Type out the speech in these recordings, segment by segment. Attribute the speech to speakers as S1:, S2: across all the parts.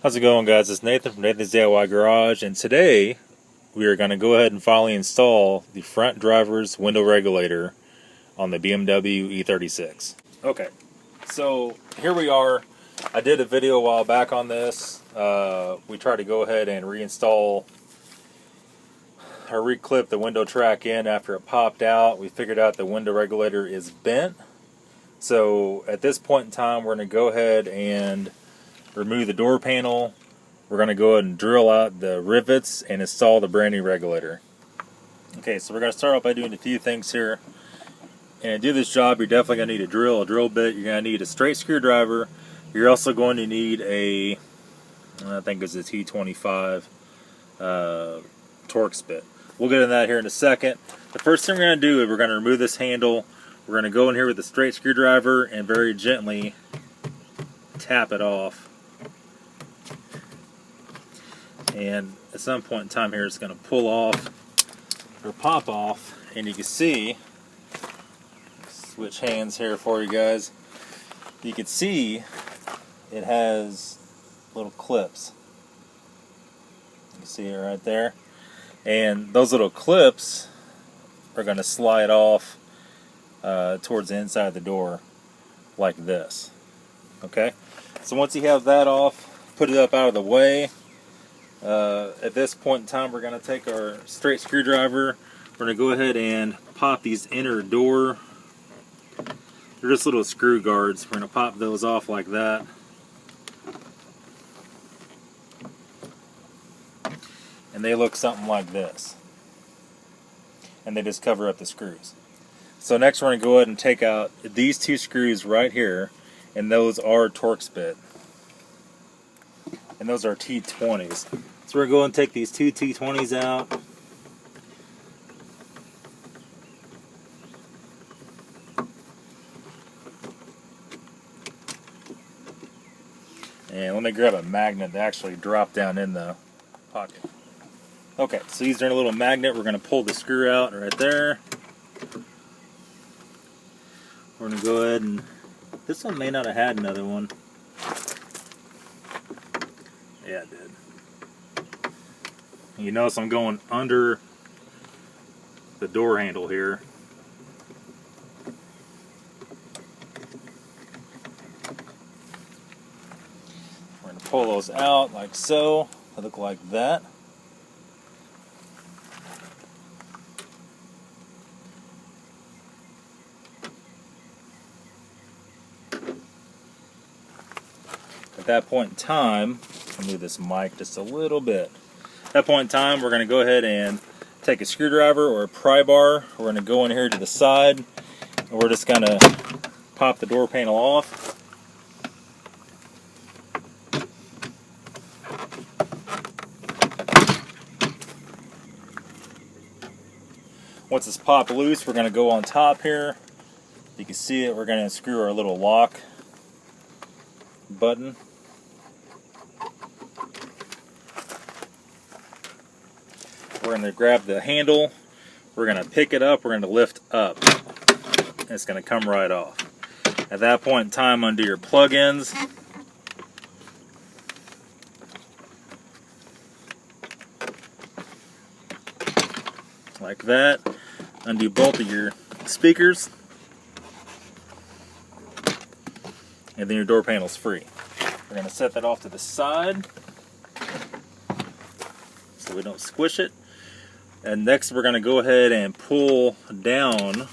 S1: How's it going, guys? It's Nathan from Nathan's DIY Garage, and today we are going to go ahead and finally install the front driver's window regulator on the BMW E36. Okay, so here we are. I did a video a while back on this. We tried to go ahead and reinstall or reclip the window track in after it popped out. We figured out the window regulator is bent. So at this point in time, we're going to go ahead and remove the door panel. We're going to go ahead and drill out the rivets and install the brand new regulator. Okay, so we're going to start off by doing a few things here. And to do this job, you're definitely going to need a drill bit. You're going to need a straight screwdriver. You're also going to need a, I think it's a T25 Torx bit. We'll get into that here in a second. The first thing we're going to do is we're going to remove this handle. We're going to go in here with a straight screwdriver and very gently tap it off. And at some point in time here, it's going to pull off or pop off, and you can see, switch hands here for you guys, you can see it has little clips. You can see it right there, and those little clips are going to slide off towards the inside of the door like this. Okay, so once you have that off, put it up out of the way. At this point in time, we're going to take our straight screwdriver. We're going to go ahead and pop these inner door. They're just little screw guards. We're going to pop those off like that. And they look something like this. And they just cover up the screws. So next we're going to go ahead and take out these two screws right here. And those are Torx bit. And those are T20s. So we're going to take these two T20s out. And let me grab a magnet to actually drop down in the pocket. Okay, so these are a little magnet. We're going to pull the screw out right there. We're going to go ahead and, this one may not have had another one. Yeah, it did. You notice I'm going under the door handle here. We're going to pull those out like so. They look like that. At that point in time, I'll move this mic just a little bit. At that point in time, we're going to go ahead and take a screwdriver or a pry bar. We're going to go in here to the side, and we're just going to pop the door panel off. Once it's popped loose, we're going to go on top here. You can see it. We're going to unscrew our little lock button. We're going to grab the handle, we're going to pick it up, we're going to lift up, and it's going to come right off. At that point in time, undo your plug-ins. Like that. Undo both of your speakers. And then your door panel's free. We're going to set that off to the side so we don't squish it. And next we're going to go ahead and pull down.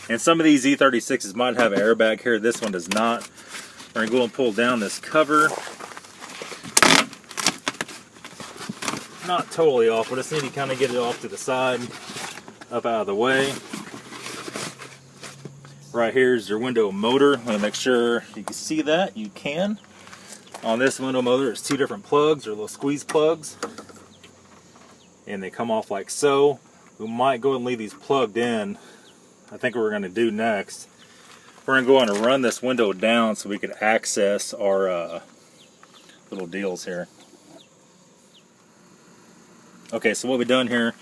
S1: And some of these E36s might have an airbag here. This one does not. We're going to go and pull down this cover. Not totally off, but I just need to kind of get it off to the side, up out of the way. Right here is your window motor. I'm going to make sure you can see that. You can. On this window motor, there's two different plugs, or little squeeze plugs. And they come off like so. We might go ahead and leave these plugged in. I think what we're going to do next, we're going to go on and run this window down so we can access our little deals here. Okay, so what we've done here,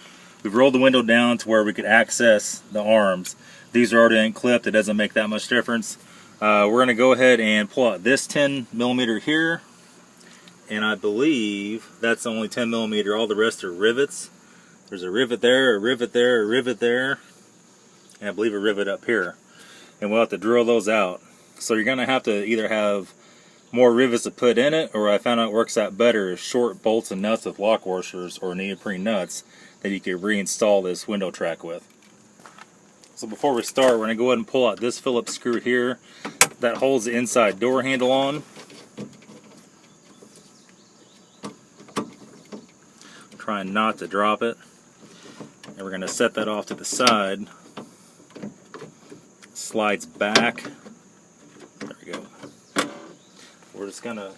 S1: we've rolled the window down to where we could access the arms. These are already unclipped. It doesn't make that much difference. We're going to go ahead and pull out this 10 millimeter here. and I believe that's only 10 millimeter. All the rest are rivets. There's a rivet there, a rivet there, a rivet there, and I believe a rivet up here. And we'll have to drill those out. So you're going to have to either have more rivets to put in it, or I found out works out better is short bolts and nuts with lock washers or neoprene nuts that you can reinstall this window track with. So before we start, we're going to go ahead and pull out this Phillips screw here that holds the inside door handle on. Trying not to drop it. And we're going to set that off to the side. Slides back. There we go. We're just going to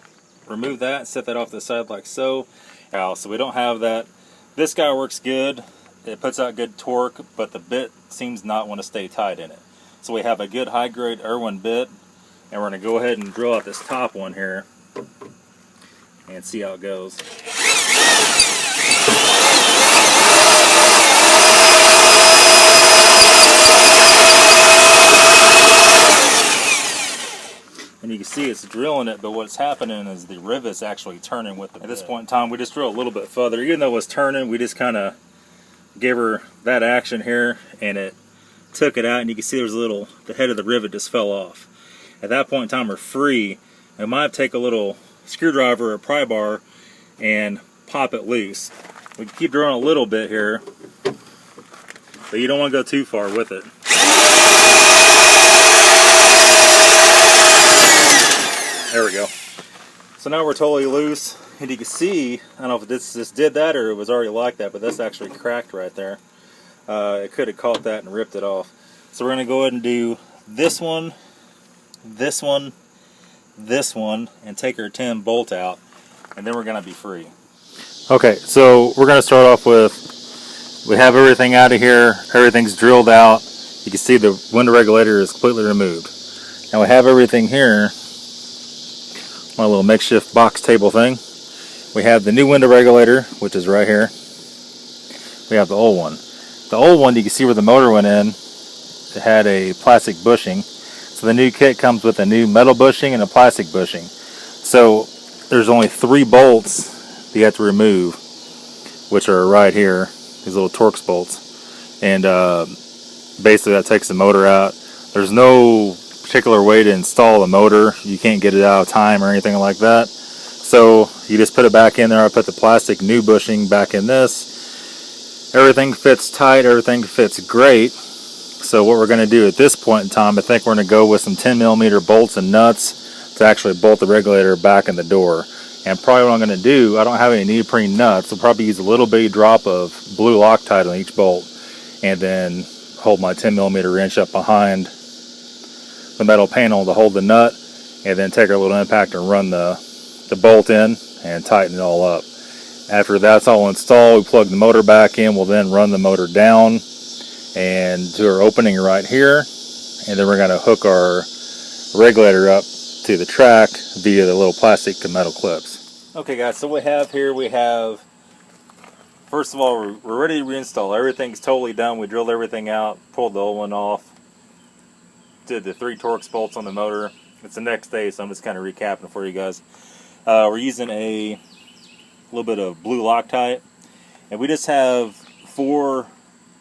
S1: remove that, set that off to the side like so. So we don't have that. This guy works good. It puts out good torque, but the bit seems not want to stay tight in it. So we have a good high-grade Irwin bit, and we're going to go ahead and drill out this top one here and see how it goes. And you can see it's drilling it, but what's happening is the rivet's actually turning with the bit. At this point in time, we just drill a little bit further. Even though it was turning, we just kind of gave her that action here, and it took it out, and you can see there's a little, the head of the rivet just fell off. At that point in time, we're free. I might have to take a little screwdriver or pry bar and pop it loose. We can keep drilling a little bit here, but you don't want to go too far with it. There we go. So now we're totally loose, and you can see, I don't know if this did that or it was already like that, but that's actually cracked right there. It could have caught that and ripped it off. So we're going to go ahead and do this one, this one, this one, and take our 10 bolt out, and then we're going to be free. Okay, so we're going to start off with, we have everything out of here, everything's drilled out. You can see the window regulator is completely removed. Now we have everything here. My little makeshift box table thing. We have the new window regulator, which is right here. We have the old one. The old one, you can see where the motor went in. It had a plastic bushing. So the new kit comes with a new metal bushing and a plastic bushing. So there's only 3 bolts that you have to remove, which are right here. These little Torx bolts. And basically that takes the motor out. There's no particular way to install the motor. You can't get it out of time or anything like that. So you just put it back in there. I put the plastic new bushing back in this. Everything fits tight. Everything fits great. So what we're going to do at this point in time, I think we're going to go with some 10 millimeter bolts and nuts to actually bolt the regulator back in the door. And probably what I'm going to do, I don't have any neoprene nuts. I'll probably use a little bitty drop of blue Loctite on each bolt, and then hold my 10 millimeter wrench up behind the metal panel to hold the nut, and then take our little impact and run the bolt in and tighten it all up. After that's all installed, we plug the motor back in. We'll then run the motor down and do our opening right here, and then we're going to hook our regulator up to the track via the little plastic to metal clips. Okay guys, so we have here, first of all, we're ready to reinstall. Everything's totally done. We drilled everything out, pulled the old one off, did the 3 Torx bolts on the motor. It's the next day, so I'm just kind of recapping for you guys. We're using a little bit of blue Loctite, and we just have 4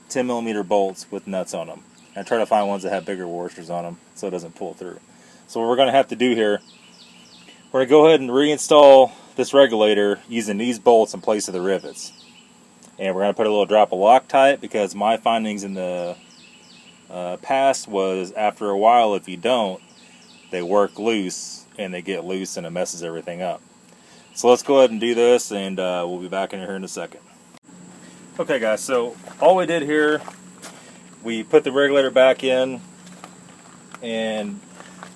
S1: 10 millimeter bolts with nuts on them. I try to find ones that have bigger washers on them so it doesn't pull through. So what we're going to have to do here, we're going to go ahead and reinstall this regulator using these bolts in place of the rivets. And we're going to put a little drop of Loctite, because my findings in the past was after a while, if you don't, they work loose and they get loose and it messes everything up. So let's go ahead and do this, and we'll be back in here in a second. Okay guys, so all we did here, we put the regulator back in, and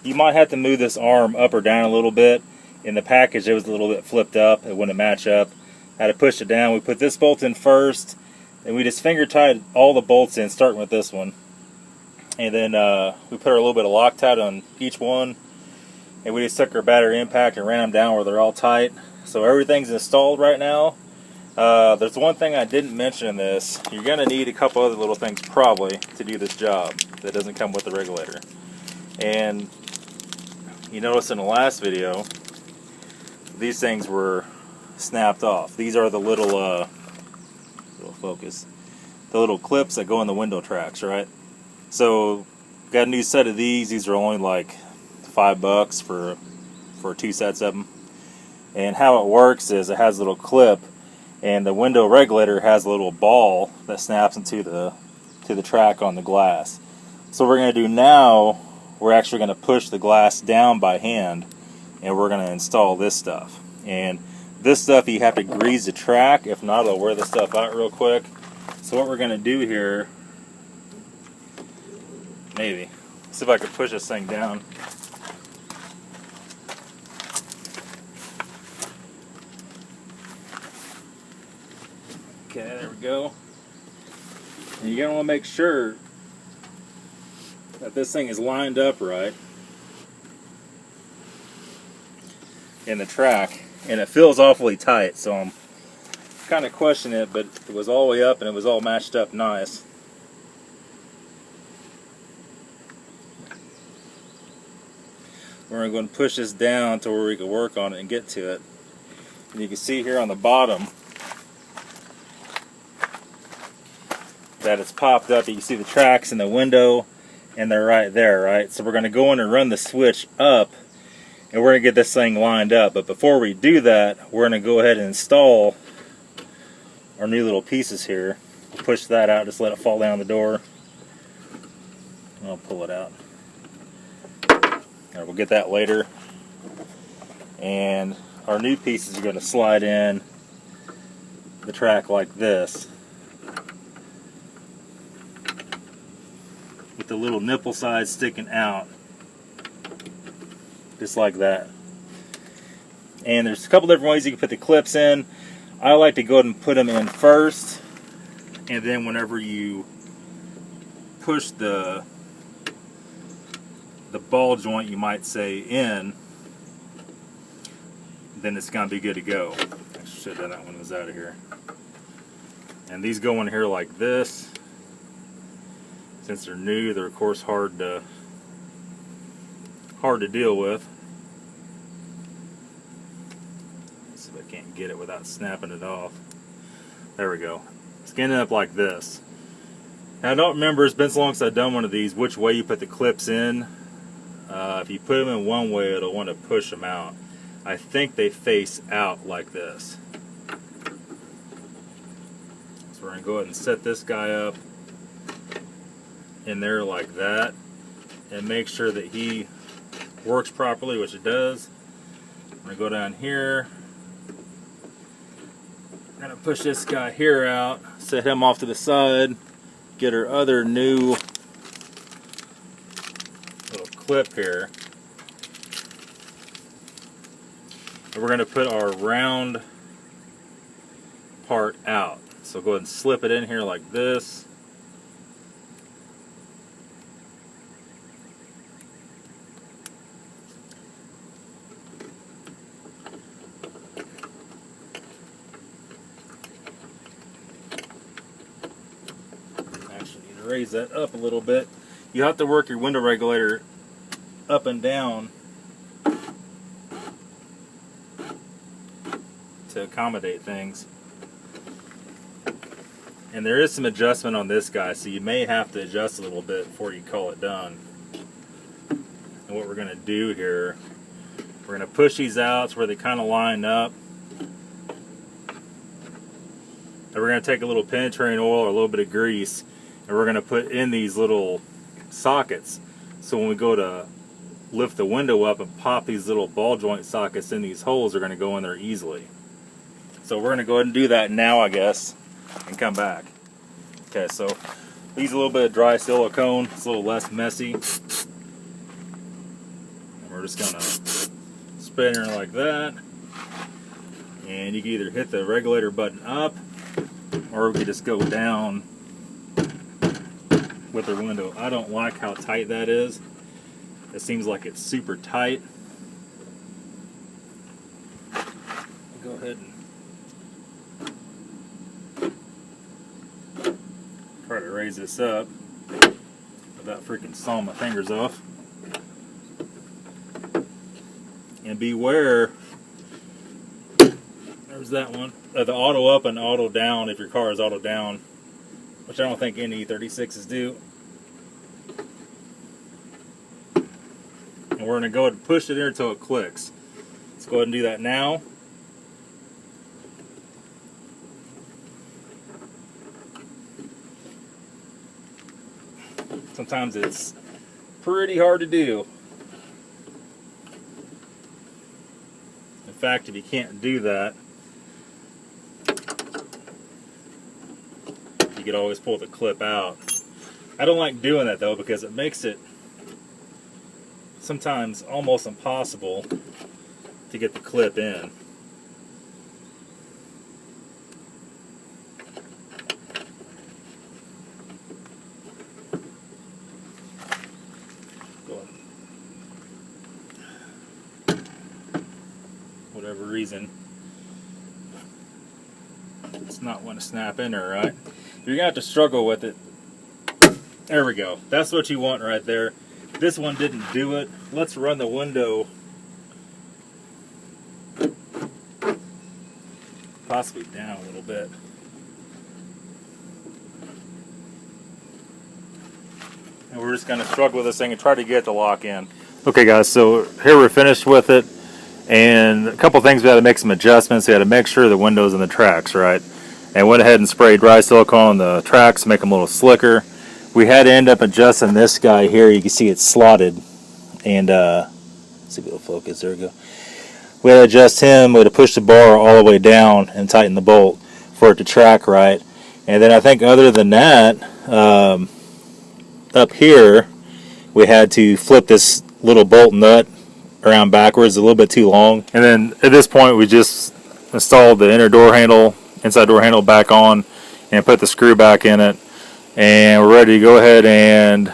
S1: you might have to move this arm up or down a little bit. In the package it was a little bit flipped up, it wouldn't match up. I had to push it down. We put this bolt in first, and we just finger tied all the bolts in, starting with this one. And then we put a little bit of Loctite on each one, and we just took our battery impact and ran them down where they're all tight. So everything's installed right now. There's one thing I didn't mention in this. You're going to need a couple other little things probably to do this job that doesn't come with the regulator. And you notice in the last video, these things were snapped off. These are the little little focus, the little clips that go in the window tracks, right? So got a new set of these. These are only like $5 for 2 sets of them. And how it works is it has a little clip, and the window regulator has a little ball that snaps into the track on the glass. So what we're going to do now, we're actually going to push the glass down by hand, and we're going to install this stuff. And this stuff, you have to grease the track. If not, it'll wear the stuff out real quick. So what we're going to do here, maybe, see if I can push this thing down. Okay, there we go. And you're going to want to make sure that this thing is lined up right in the track. And it feels awfully tight, so I'm kind of questioning it, but it was all the way up and it was all matched up nice. We're going to push this down to where we can work on it and get to it. And you can see here on the bottom that it's popped up. You can see the tracks in the window, and they're right there, right? So we're going to go in and run the switch up, and we're going to get this thing lined up. But before we do that, we're going to go ahead and install our new little pieces here. Push that out, just let it fall down the door. I'll pull it out. All right, we'll get that later. And our new pieces are going to slide in the track like this, with the little nipple side sticking out, just like that. And there's a couple different ways you can put the clips in. I like to go ahead and put them in first, and then whenever you push the ball joint, you might say, in, then it's going to be good to go. I should have done that when it was out of here. And these go in here like this. Since they're new, they're of course hard to deal with. Let's see if I can't get it without snapping it off. There we go. It's getting up like this. Now I don't remember, it's been so long since I've done one of these, which way you put the clips in. If you put them in one way, it'll want to push them out. I think they face out like this. So we're going to go ahead and set this guy up in there like that, and make sure that he works properly, which it does. I'm going to go down here. I'm going to push this guy here out, set him off to the side, get our other new little clip here. And we're going to put our round part out. So go ahead and slip it in here like this. Actually need to raise that up a little bit. You have to work your window regulator up and down to accommodate things. And there is some adjustment on this guy, so you may have to adjust a little bit before you call it done. And what we're going to do here, we're going to push these out to where they kind of line up. And we're going to take a little penetrating oil or a little bit of grease, and we're going to put in these little sockets. So when we go to lift the window up and pop these little ball joint sockets in these holes, they're going to go in there easily. So we're going to go ahead and do that now, I guess, and come back. Okay, so use a little bit of dry silicone. It's a little less messy. And we're just going to spin her like that. And you can either hit the regulator button up, or we can just go down with the window. I don't like how tight that is. It seems like it's super tight. Go ahead and try to raise this up without freaking sawing my fingers off. And beware There's that one. The auto up and auto down if your car is auto down, which I don't think any E36s do. And we're going to go ahead and push it in until it clicks. Let's go ahead and do that now. Sometimes it's pretty hard to do. In fact, if you can't do that, you could always pull the clip out. I don't like doing that though, because it makes it sometimes almost impossible to get the clip in. Whatever reason, it's not want to snap in there, right? You're gonna have to struggle with it. There we go. That's what you want right there. This one didn't do it. Let's run the window possibly down a little bit. And we're just gonna struggle with this thing and try to get it to lock in. Okay guys, so here we're finished with it. And a couple things, we had to make some adjustments. We had to make sure the windows and the tracks, right? And went ahead and sprayed dry silicone on the tracks to make them a little slicker. We had to end up adjusting this guy here. You can see it's slotted. And, let's see if it'll focus. There we go. We had to adjust him. We had to push the bar all the way down and tighten the bolt for it to track right. And then I think other than that, up here, we had to flip this little bolt nut around backwards, a little bit too long. And then at this point we just installed the inside door handle back on and put the screw back in it, and we're ready to go ahead and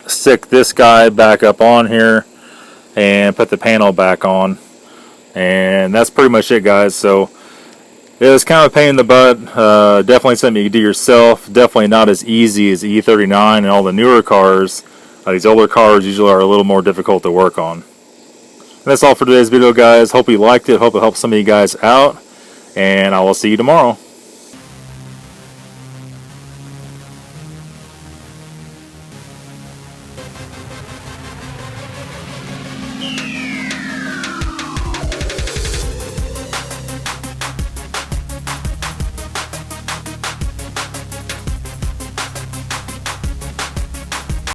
S1: stick this guy back up on here and put the panel back on. And that's pretty much it guys. So it was kind of a pain in the butt. Definitely something you can do yourself. Definitely not as easy as the E39 and all the newer cars. These older cars usually are a little more difficult to work on. That's all for today's video guys. Hope you liked it. Hope it helped some of you guys out. And I will see you tomorrow.